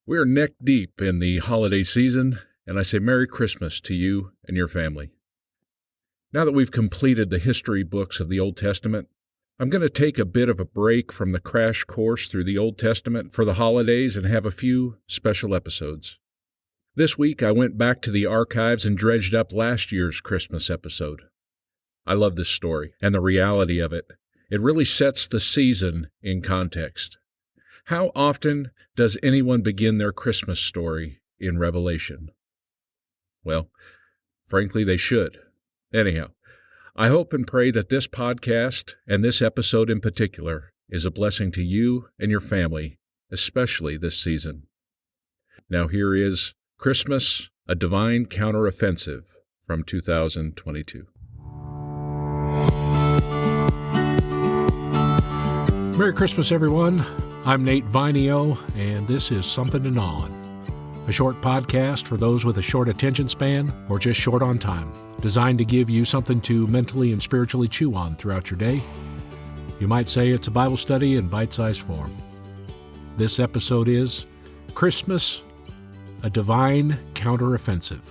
We're neck deep in the holiday season, and I say Merry Christmas to you and your family. Now that we've completed the history books of the Old Testament, I'm going to take a bit of a break from the crash course through the Old Testament for the holidays and have a few special episodes. This week I went back to the archives and dredged up last year's Christmas episode. I love this story and the reality of it. It really sets the season in context. How often does anyone begin their Christmas story in Revelation? Well, frankly, they should. Anyhow, I hope and pray that this podcast, and this episode in particular, is a blessing to you and your family, especially this season. Now here is Christmas, a Divine Counteroffensive from 2022. Merry Christmas, everyone. I'm Nate Vinio, and this is Something to Gnaw On, a short podcast for those with a short attention span or just short on time, designed to give you something to mentally and spiritually chew on throughout your day. You might say it's a Bible study in bite-sized form. This episode is Christmas, a Divine Counteroffensive.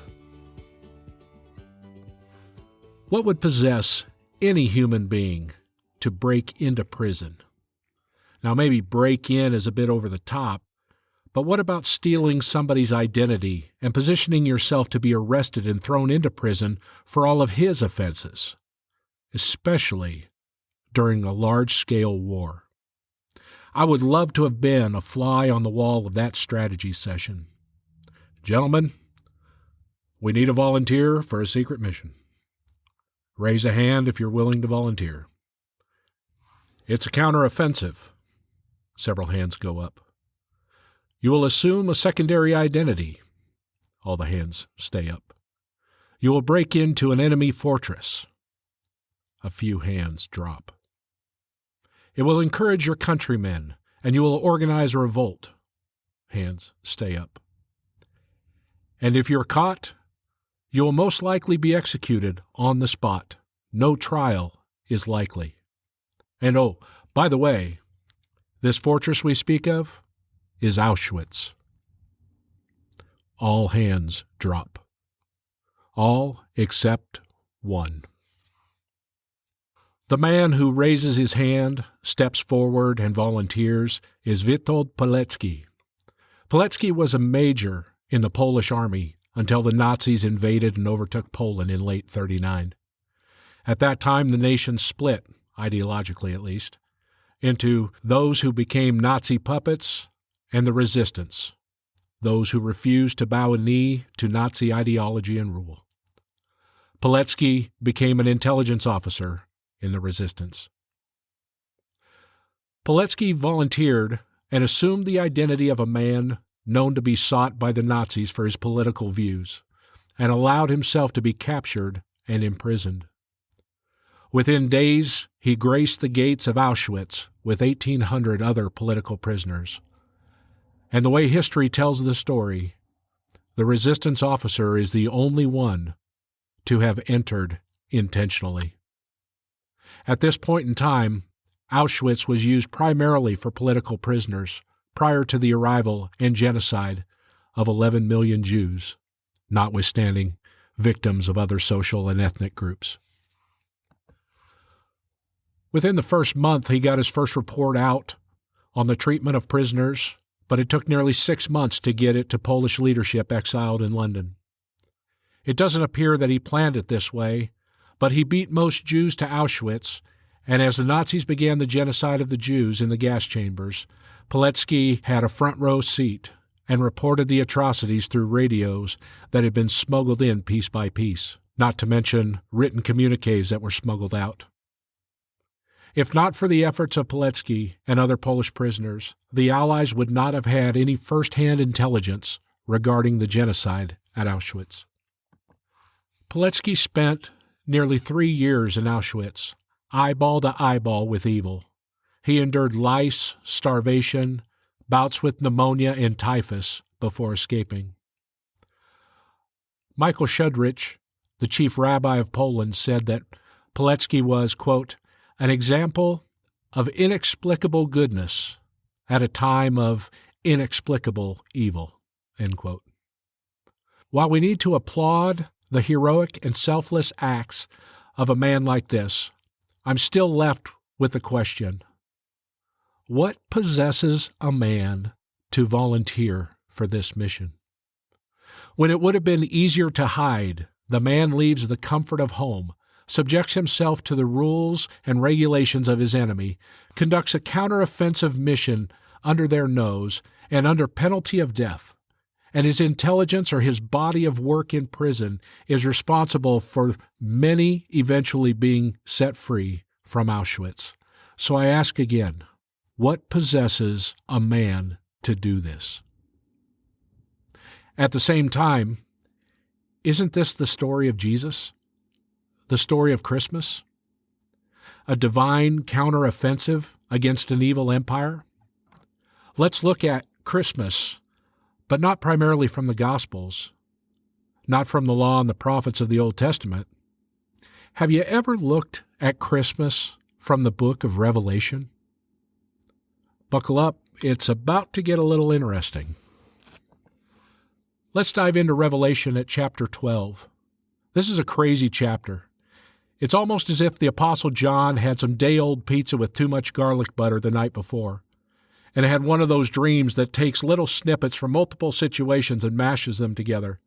What would possess any human being to break into prison? Now, maybe break in is a bit over the top, but what about stealing somebody's identity and positioning yourself to be arrested and thrown into prison for all of his offenses, especially during a large-scale war? I would love to have been a fly on the wall of that strategy session. Gentlemen, we need a volunteer for a secret mission. Raise a hand if you're willing to volunteer. It's a counteroffensive. Several hands go up. You will assume a secondary identity. All the hands stay up. You will break into an enemy fortress. A few hands drop. It will encourage your countrymen, and you will organize a revolt. Hands stay up. And if you're caught, you will most likely be executed on the spot. No trial is likely. And oh, by the way, this fortress we speak of is Auschwitz. All hands drop. All except one. The man who raises his hand, steps forward, and volunteers is Witold Pilecki. Pilecki was a major in the Polish army until the Nazis invaded and overtook Poland in late 1939. At that time, the nation split, ideologically at least, into those who became Nazi puppets and the resistance, those who refused to bow a knee to Nazi ideology and rule. Pilecki became an intelligence officer in the resistance. Pilecki volunteered and assumed the identity of a man known to be sought by the Nazis for his political views, and allowed himself to be captured and imprisoned. Within days, he graced the gates of Auschwitz with 1,800 other political prisoners. And the way history tells the story, the resistance officer is the only one to have entered intentionally. At this point in time, Auschwitz was used primarily for political prisoners prior to the arrival and genocide of 11 million Jews, notwithstanding victims of other social and ethnic groups. Within the first month, he got his first report out on the treatment of prisoners, but it took nearly 6 months to get it to Polish leadership exiled in London. It doesn't appear that he planned it this way, but he beat most Jews to Auschwitz, and as the Nazis began the genocide of the Jews in the gas chambers, Pilecki had a front row seat and reported the atrocities through radios that had been smuggled in piece by piece, not to mention written communiques that were smuggled out. If not for the efforts of Pilecki and other Polish prisoners, the Allies would not have had any first-hand intelligence regarding the genocide at Auschwitz. Pilecki spent nearly 3 years in Auschwitz, eyeball to eyeball with evil. He endured lice, starvation, bouts with pneumonia and typhus before escaping. Michael Shudrich, the chief rabbi of Poland, said that Pilecki was, quote, an example of inexplicable goodness at a time of inexplicable evil." End quote. While we need to applaud the heroic and selfless acts of a man like this, I'm still left with the question, what possesses a man to volunteer for this mission? When it would have been easier to hide, the man leaves the comfort of home, subjects himself to the rules and regulations of his enemy, conducts a counteroffensive mission under their nose and under penalty of death, and his intelligence or his body of work in prison is responsible for many eventually being set free from Auschwitz. So I ask again, what possesses a man to do this? At the same time, isn't this the story of Jesus? The story of Christmas? A divine counteroffensive against an evil empire? Let's look at Christmas, but not primarily from the Gospels, not from the law and the prophets of the Old Testament. Have you ever looked at Christmas from the book of Revelation? Buckle up, it's about to get a little interesting. Let's dive into Revelation at chapter 12. This is a crazy chapter. It's almost as if the Apostle John had some day-old pizza with too much garlic butter the night before, and had one of those dreams that takes little snippets from multiple situations and mashes them together.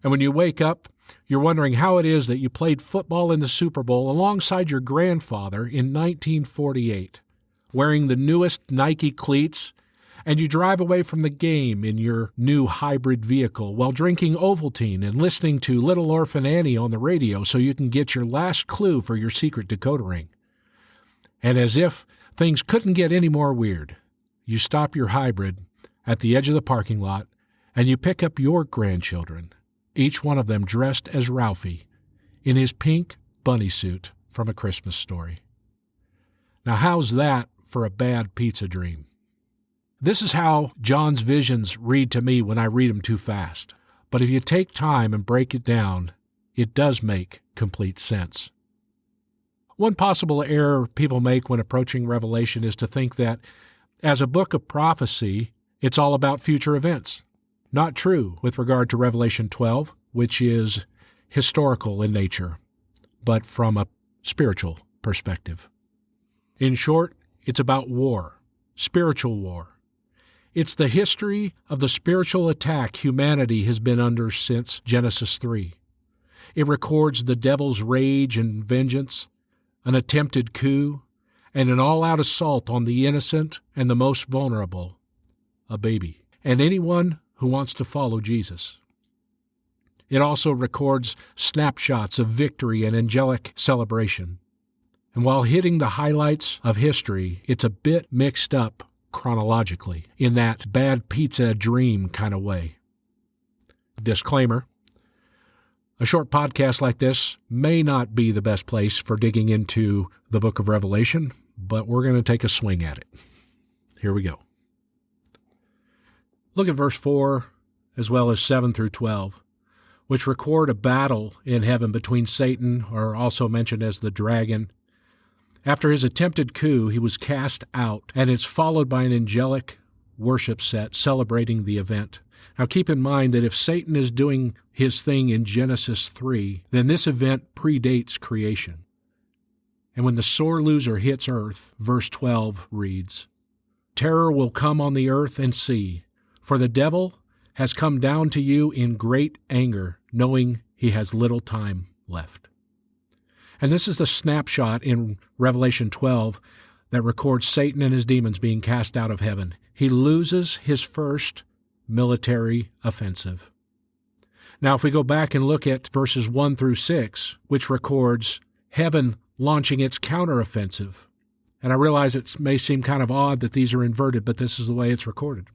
And when you wake up, you're wondering how it is that you played football in the Super Bowl alongside your grandfather in 1948, wearing the newest Nike cleats, and you drive away from the game in your new hybrid vehicle while drinking Ovaltine and listening to Little Orphan Annie on the radio so you can get your last clue for your secret decoder ring. And as if things couldn't get any more weird, you stop your hybrid at the edge of the parking lot and you pick up your grandchildren, each one of them dressed as Ralphie in his pink bunny suit from A Christmas Story. Now how's that for a bad pizza dream? This is how John's visions read to me when I read them too fast. But if you take time and break it down, it does make complete sense. One possible error people make when approaching Revelation is to think that, as a book of prophecy, it's all about future events. Not true with regard to Revelation 12, which is historical in nature, but from a spiritual perspective. In short, it's about war, spiritual war. It's the history of the spiritual attack humanity has been under since Genesis 3. It records the devil's rage and vengeance, an attempted coup, and an all-out assault on the innocent and the most vulnerable, a baby, and anyone who wants to follow Jesus. It also records snapshots of victory and angelic celebration. And while hitting the highlights of history, it's a bit mixed up chronologically, in that bad pizza dream kind of way. Disclaimer: a short podcast like this may not be the best place for digging into the book of Revelation, but we're going to take a swing at it. Here we go. Look at verse 4 as well as 7 through 12, which record a battle in heaven between Satan, or also mentioned as the dragon. After his attempted coup, he was cast out, and it's followed by an angelic worship set celebrating the event. Now keep in mind that if Satan is doing his thing in Genesis 3, then this event predates creation. And when the sore loser hits earth, verse 12 reads, "Terror will come on the earth and sea, for the devil has come down to you in great anger, knowing he has little time left." And this is the snapshot in Revelation 12 that records Satan and his demons being cast out of heaven. He loses his first military offensive. Now, if we go back and look at verses 1 through 6, which records heaven launching its counteroffensive, and I realize it may seem kind of odd that these are inverted, but this is the way it's recorded.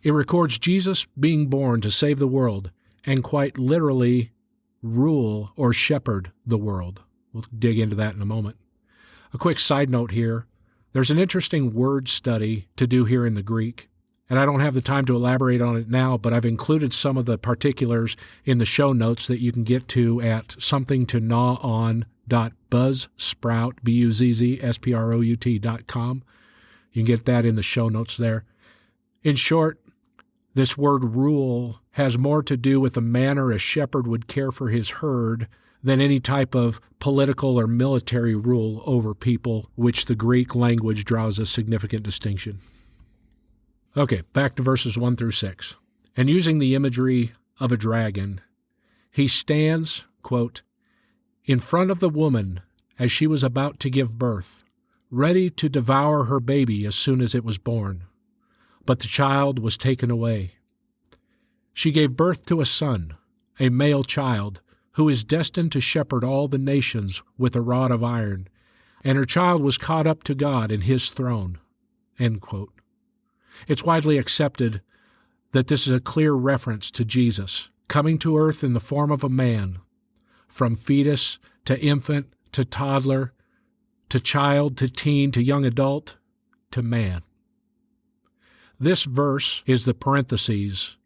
It records Jesus being born to save the world and quite literally rule or shepherd the world. We'll dig into that in a moment. A quick side note here. There's an interesting word study to do here in the Greek, and I don't have the time to elaborate on it now, but I've included some of the particulars in the show notes that you can get to at somethingtognaw.buzzsprout.com. You can get that in the show notes there. In short, this word rule has more to do with the manner a shepherd would care for his herd than any type of political or military rule over people, which the Greek language draws a significant distinction. Okay, back to verses 1 through 6. And using the imagery of a dragon, he stands, quote, in front of the woman as she was about to give birth, ready to devour her baby as soon as it was born. But the child was taken away. She gave birth to a son, a male child, who is destined to shepherd all the nations with a rod of iron, and her child was caught up to God in his throne. End quote. It's widely accepted that this is a clear reference to Jesus, coming to earth in the form of a man, from fetus to infant to toddler to child to teen to young adult to man. This verse is the parentheses,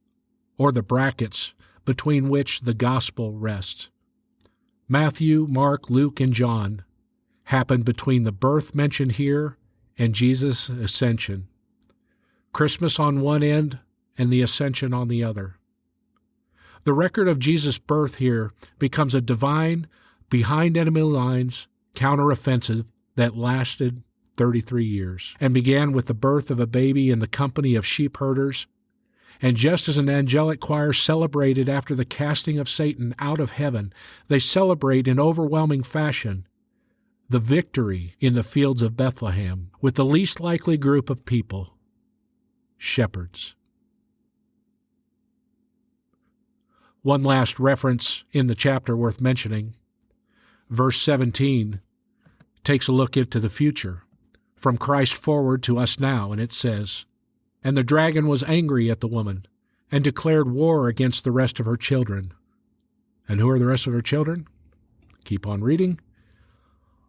or the brackets, between which the gospel rests. Matthew, Mark, Luke, and John happened between the birth mentioned here and Jesus' ascension. Christmas on one end and the ascension on the other. The record of Jesus' birth here becomes a divine, behind enemy lines, counteroffensive that lasted 33 years and began with the birth of a baby in the company of sheep herders. And just as an angelic choir celebrated after the casting of Satan out of heaven, they celebrate in overwhelming fashion the victory in the fields of Bethlehem with the least likely group of people, shepherds. One last reference in the chapter worth mentioning. Verse 17 takes a look into the future, from Christ forward to us now, and it says, And the dragon was angry at the woman, and declared war against the rest of her children. And who are the rest of her children? Keep on reading.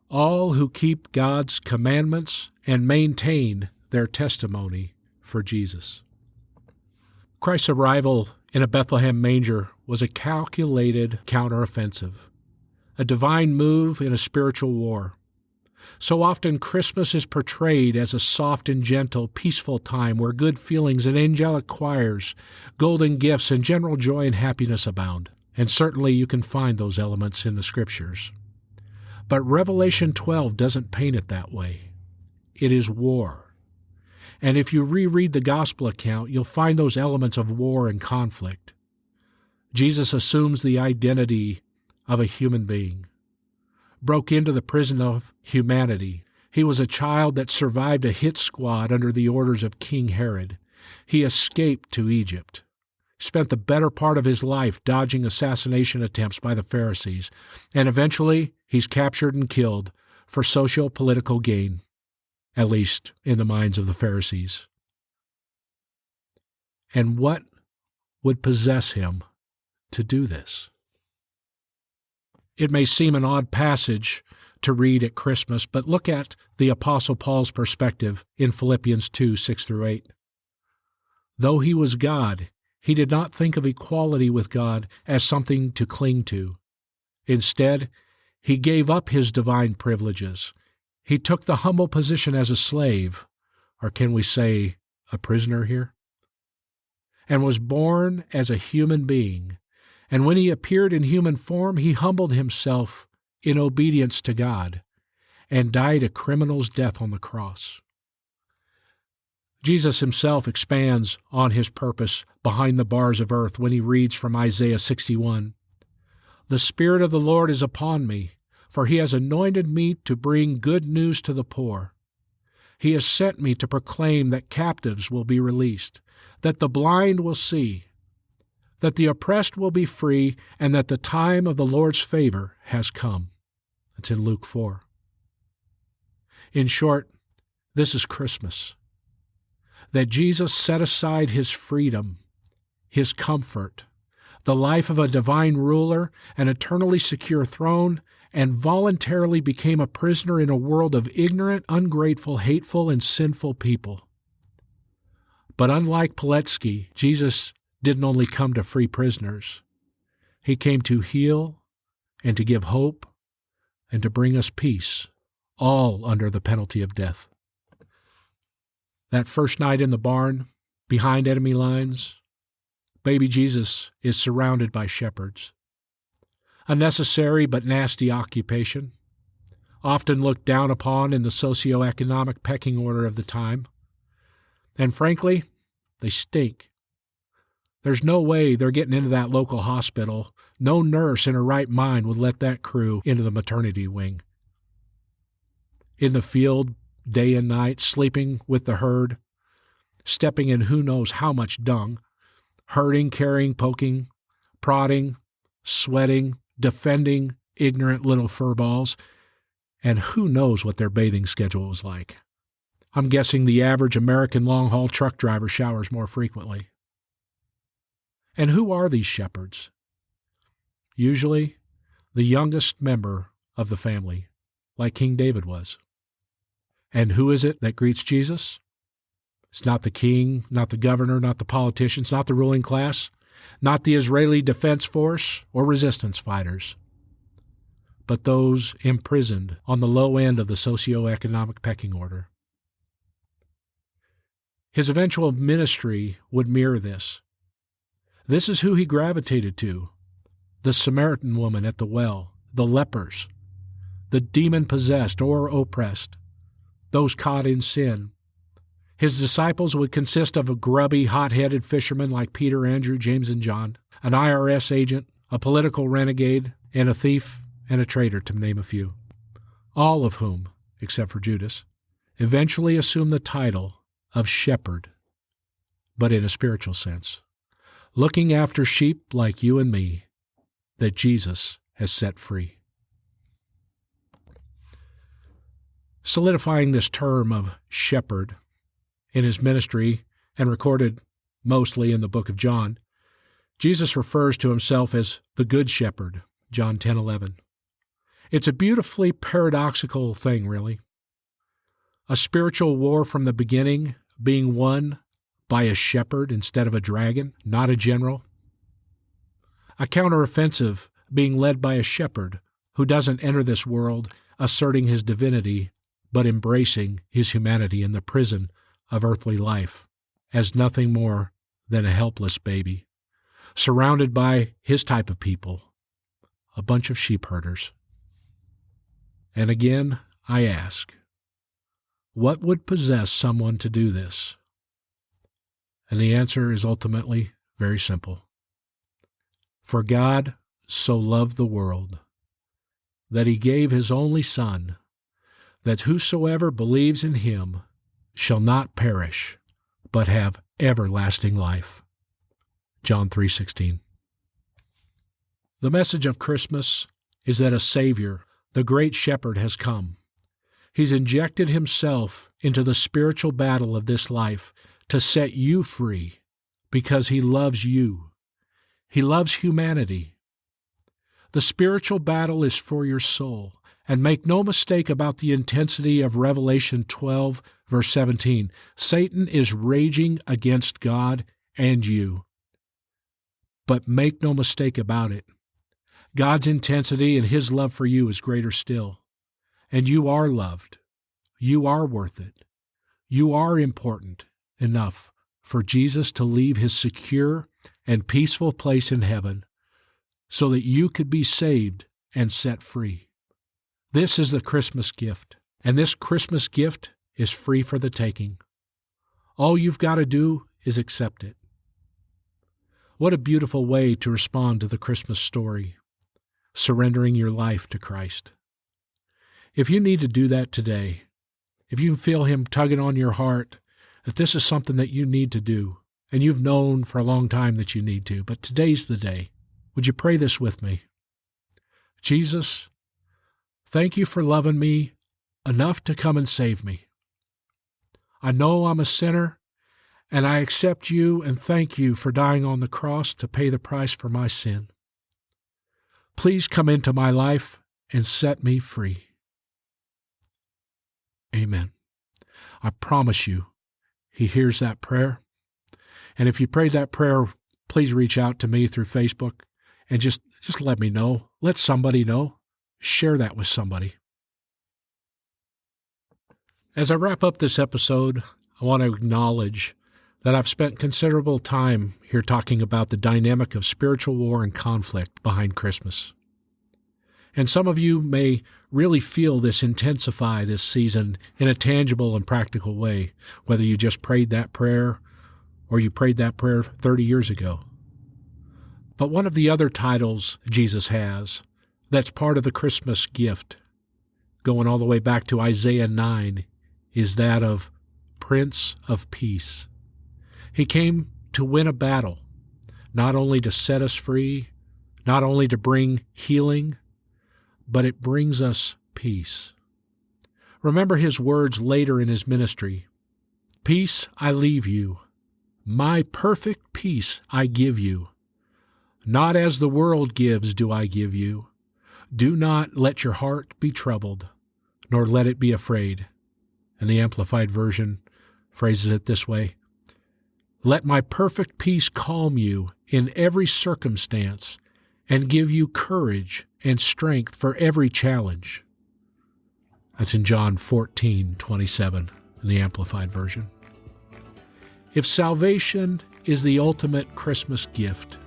All who keep God's commandments and maintain their testimony for Jesus. Christ's arrival in a Bethlehem manger was a calculated counteroffensive, a divine move in a spiritual war. So often Christmas is portrayed as a soft and gentle, peaceful time where good feelings and angelic choirs, golden gifts, and general joy and happiness abound. And certainly you can find those elements in the Scriptures. But Revelation 12 doesn't paint it that way. It is war. And if you reread the Gospel account, you'll find those elements of war and conflict. Jesus assumes the identity of a human being, broke into the prison of humanity. He was a child that survived a hit squad under the orders of King Herod. He escaped to Egypt, spent the better part of his life dodging assassination attempts by the Pharisees, and eventually he's captured and killed for socio-political gain, at least in the minds of the Pharisees. And what would possess him to do this? It may seem an odd passage to read at Christmas, but look at the Apostle Paul's perspective in Philippians 2, 6 through 8. Though he was God, he did not think of equality with God as something to cling to. Instead, he gave up his divine privileges. He took the humble position as a slave, or can we say a prisoner here, and was born as a human being. And when he appeared in human form, he humbled himself in obedience to God and died a criminal's death on the cross. Jesus himself expands on his purpose behind the bars of earth when he reads from Isaiah 61, "The Spirit of the Lord is upon me, for he has anointed me to bring good news to the poor. He has sent me to proclaim that captives will be released, that the blind will see, that the oppressed will be free, and that the time of the Lord's favor has come." That's in Luke 4. In short, this is Christmas. That Jesus set aside his freedom, his comfort, the life of a divine ruler, an eternally secure throne, and voluntarily became a prisoner in a world of ignorant, ungrateful, hateful, and sinful people. But unlike Pilecki, Jesus didn't only come to free prisoners. He came to heal and to give hope and to bring us peace, all under the penalty of death. That first night in the barn, behind enemy lines, baby Jesus is surrounded by shepherds. A necessary but nasty occupation, often looked down upon in the socioeconomic pecking order of the time. And frankly, they stink. There's no way they're getting into that local hospital. No nurse in her right mind would let that crew into the maternity wing. In the field, day and night, sleeping with the herd, stepping in who knows how much dung, herding, carrying, poking, prodding, sweating, defending ignorant little furballs, and who knows what their bathing schedule was like. I'm guessing the average American long-haul truck driver showers more frequently. And who are these shepherds? Usually, the youngest member of the family, like King David was. And who is it that greets Jesus? It's not the king, not the governor, not the politicians, not the ruling class, not the Israeli Defense Force or resistance fighters, but those imprisoned on the low end of the socioeconomic pecking order. His eventual ministry would mirror this. This is who he gravitated to: the Samaritan woman at the well, the lepers, the demon-possessed or oppressed, those caught in sin. His disciples would consist of a grubby, hot-headed fisherman like Peter, Andrew, James, and John, an IRS agent, a political renegade, and a thief and a traitor, to name a few, all of whom, except for Judas, eventually assumed the title of shepherd, but in a spiritual sense, looking after sheep like you and me that Jesus has set free. Solidifying this term of shepherd in his ministry and recorded mostly in the book of John, Jesus refers to himself as the Good Shepherd, John 10:11. It's a beautifully paradoxical thing, really. A spiritual war from the beginning being won by a shepherd instead of a dragon, not a general. A counteroffensive being led by a shepherd who doesn't enter this world asserting his divinity, but embracing his humanity in the prison of earthly life as nothing more than a helpless baby, surrounded by his type of people, a bunch of sheep herders. And again, I ask, what would possess someone to do this? And the answer is ultimately very simple. For God so loved the world that he gave his only Son, that whosoever believes in him shall not perish, but have everlasting life. John 3:16. The message of Christmas is that a Savior, the great shepherd, has come. He's injected himself into the spiritual battle of this life to set you free because he loves you. He loves humanity. The spiritual battle is for your soul. And make no mistake about the intensity of Revelation 12, verse 17. Satan is raging against God and you. But make no mistake about it. God's intensity and his love for you is greater still. And you are loved. You are worth it. You are important enough for Jesus to leave his secure and peaceful place in heaven so that you could be saved and set free. This is the Christmas gift, and this Christmas gift is free for the taking. All you've got to do is accept it. What a beautiful way to respond to the Christmas story, surrendering your life to Christ. If you need to do that today, if you feel him tugging on your heart that this is something that you need to do, and you've known for a long time that you need to, but today's the day, would you pray this with me? Jesus, thank you for loving me enough to come and save me. I know I'm a sinner, and I accept you and thank you for dying on the cross to pay the price for my sin. Please come into my life and set me free. Amen. I promise you, he hears that prayer. And if you prayed that prayer, please reach out to me through Facebook and just let me know. Let somebody know. Share that with somebody. As I wrap up this episode, I want to acknowledge that I've spent considerable time here talking about the dynamic of spiritual war and conflict behind Christmas. And some of you may really feel this intensify this season in a tangible and practical way, whether you just prayed that prayer or you prayed that prayer 30 years ago. But one of the other titles Jesus has that's part of the Christmas gift, going all the way back to Isaiah 9, is that of Prince of Peace. He came to win a battle, not only to set us free, not only to bring healing, but it brings us peace. Remember his words later in his ministry, "Peace I leave you, my perfect peace I give you. Not as the world gives do I give you. Do not let your heart be troubled, nor let it be afraid." And the Amplified Version phrases it this way, "Let my perfect peace calm you in every circumstance and give you courage and strength for every challenge." That's in John 14:27 in the Amplified Version. If salvation is the ultimate Christmas gift,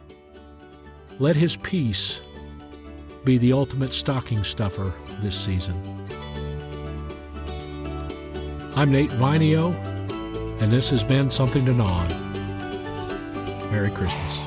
let his peace be the ultimate stocking stuffer this season. I'm Nate Vinio, and this has been Something to Gnaw On. Merry Christmas.